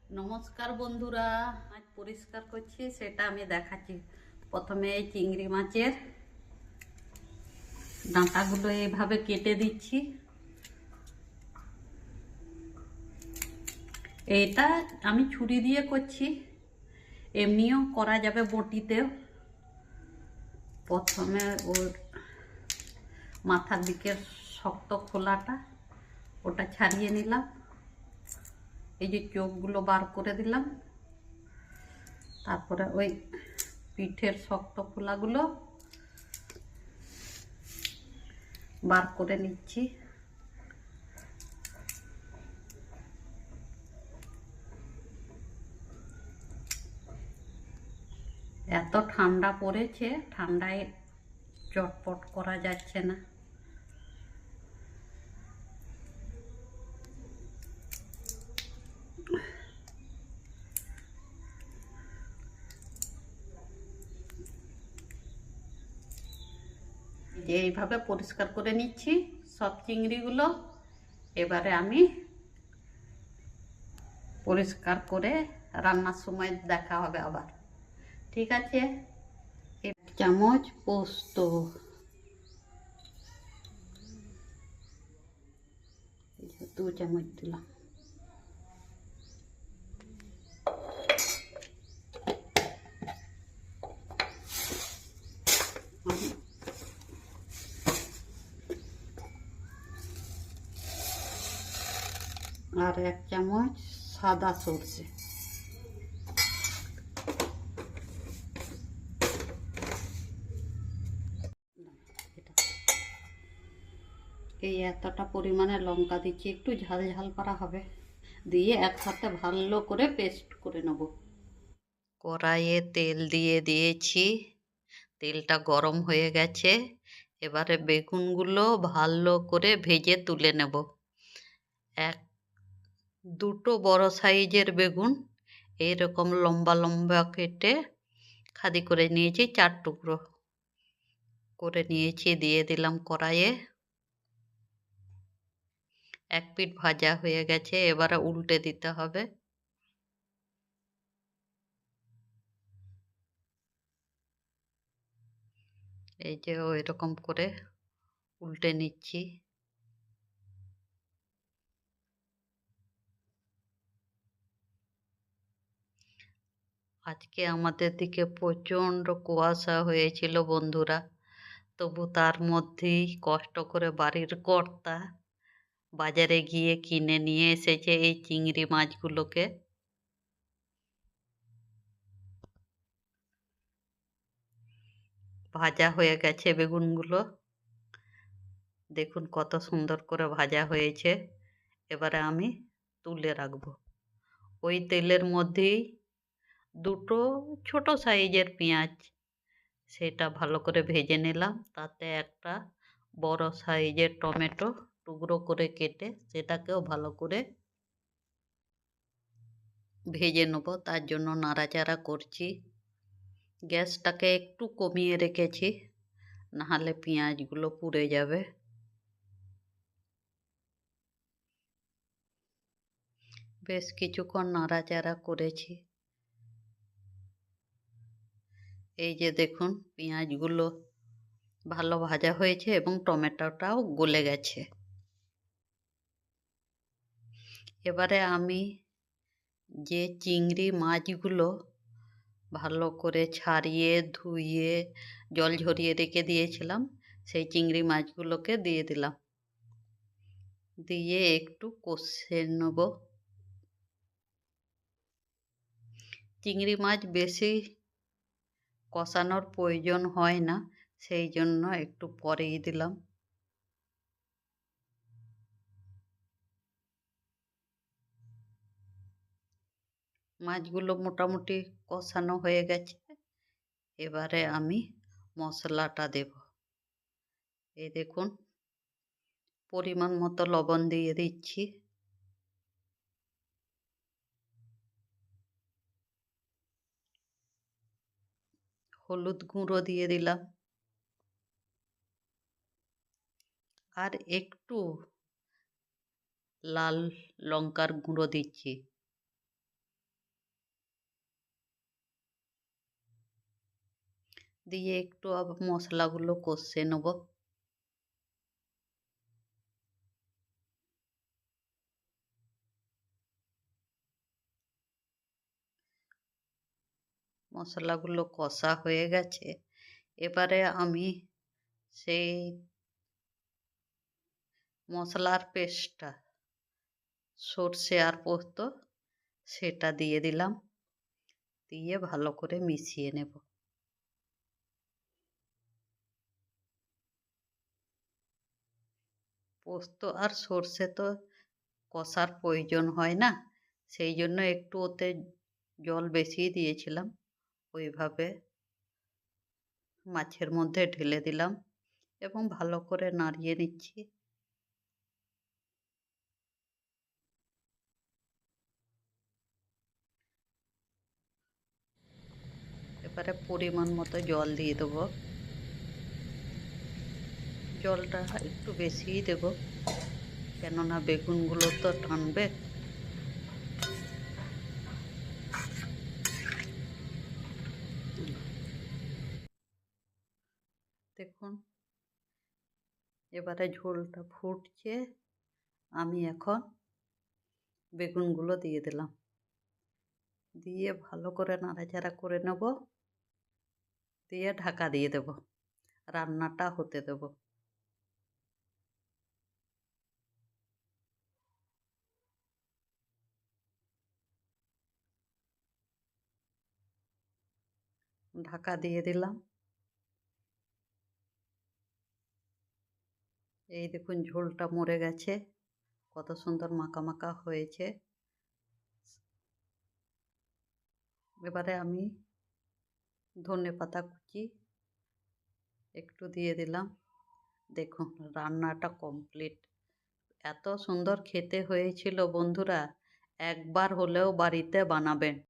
নমস্কার বন্ধুরা, আজ পরিষ্কার করছি সেটা আমি দেখাচ্ছি। প্রথমে এই চিংড়ি মাছের ডাঁটাগুলো এইভাবে কেটে দিচ্ছি। এটা আমি ছুরি দিয়ে করছি, এমনিও করা যাবে বটিতেও। প্রথমে ওর মাথার দিকের শক্ত খোলাটা ওটা ছাড়িয়ে নিলাম, এই যে চোখগুলো বার করে দিলাম। তারপরে ওই পিঠের শক্ত খোলাগুলো বার করে নিচ্ছি। এত ঠান্ডা পড়েছে, ঠান্ডায় চটপট করা যাচ্ছে না। এইভাবে পরিষ্কার করে নিচ্ছি সব চিংড়িগুলো। এবারে আমি পরিষ্কার করে রান্নার সময় দেখা হবে আবার, ঠিক আছে। 1 চামচ পোস্ত, 2 চামচ দিলাম। আর 1 চামচ সাদা সর্ষে। এই এতটা পরিমাণে লঙ্কা দিচ্ছি, একটু ঝাল ঝাল করা হবে। দিয়ে একসাথে ভালো করে পেস্ট করে নেব। কড়াইয়ে তেল দিয়ে দিয়েছি, তেলটা গরম হয়ে গেছে। এবারে বেগুনগুলো ভালো করে ভেজে তুলে নেব। দুটো বড় সাইজের বেগুন এইরকম লম্বা লম্বা কেটে খাদি করে নিয়েছি, 4 টুকরো করে নিয়েছি। দিয়ে দিলাম কড়াইয়ে। এক পিঠ ভাজা হয়ে গেছে, এবারে উল্টে দিতে হবে। এই যে ওই রকম করে উল্টে নিচ্ছি। আজকে আমাদের দিকে প্রচণ্ড কুয়াশা হয়েছিল বন্ধুরা, তবু তার মধ্যেই কষ্ট করে বাড়ির কর্তা বাজারে গিয়ে কিনে নিয়ে এসেছে এই চিংড়ি মাছগুলোকে। ভাজা হয়ে গেছে বেগুনগুলো, দেখুন কত সুন্দর করে ভাজা হয়েছে। এবারে আমি তুলে রাখবো। ওই তেলের মধ্যেই দুটো ছোট সাইজের পেঁয়াজ, সেটা ভালো করে ভেজে নিলাম। তাতে একটা বড় সাইজের টমেটো টুকরো করে কেটে সেটাকেও ভালো করে ভেজে নেব। তার জন্য নাড়াচাড়া করছি। গ্যাসটাকে একটু কমিয়ে রেখেছি, নাহলে পেঁয়াজগুলো পুড়ে যাবে। বেশ কিছুক্ষণ নাড়াচাড়া করেছি। এই যে দেখুন পেঁয়াজগুলো ভালো ভাজা হয়েছে এবং টমেটোটাও গলে গেছে। এবারে আমি যে চিংড়ি মাছগুলো ভালো করে ছাড়িয়ে ধুয়ে জল ঝরিয়ে রেখে দিয়েছিলাম, সেই চিংড়ি মাছগুলোকে দিয়ে দিলাম। দিয়ে একটু কষে নেব। চিংড়ি মাছ বেশি কষানোর প্রয়োজন হয় না, সেই জন্য একটু পরেই দিলাম। মাছগুলো মোটামুটি কষানো হয়ে গেছে। এবারে আমি মশলাটা দেব। এই দেখুন পরিমাণ মতো লবণ দিয়ে দিচ্ছি। হলুদ গুঁড়ো দিয়ে দিলাম। আর একটু লাল লঙ্কার গুঁড়ো দিচ্ছি। দিয়ে একটু আবার মশলাগুলো কষে নেব। মশলাগুলো কষা হয়ে গেছে, এবারে আমি সেই মশলার পেস্টটা, সর্ষে আর পোস্ত, সেটা দিয়ে দিলাম, দিয়ে ভালো করে মিশিয়ে নেব। পোস্ত আর সর্ষে তো কষার প্রয়োজন হয় না, সেই জন্য একটু ওতে জল বেশি দিয়েছিলাম। ওইভাবে মাছের মধ্যে ঢেলে দিলাম এবং ভালো করে নাড়িয়ে নিচ্ছি। এবারে পরিমাণ মতো জল দিয়ে দেবো। জলটা একটু বেশিই দেব, কেননা বেগুনগুলো তো টানবে। দেখুন এবারে ঝোলটা ফুটছে, আমি এখন বেগুনগুলো দিয়ে দিলাম, দিয়ে ভালো করে নাড়াচাড়া করে নেব, দিয়ে ঢাকা দিয়ে দেব, রান্নাটা হতে দেব। ঢাকা দিয়ে দিলাম। এই দেখুন ঝোলটা মরে গেছে, কত সুন্দর মাখা মাখা হয়েছে। এবারে আমি ধনেপাতা কুচি একটু দিয়ে দিলাম। দেখুন রান্নাটা কমপ্লিট। এত সুন্দর খেতে হয়েছিল বন্ধুরা, একবার হলেও বাড়িতে বানাবেন।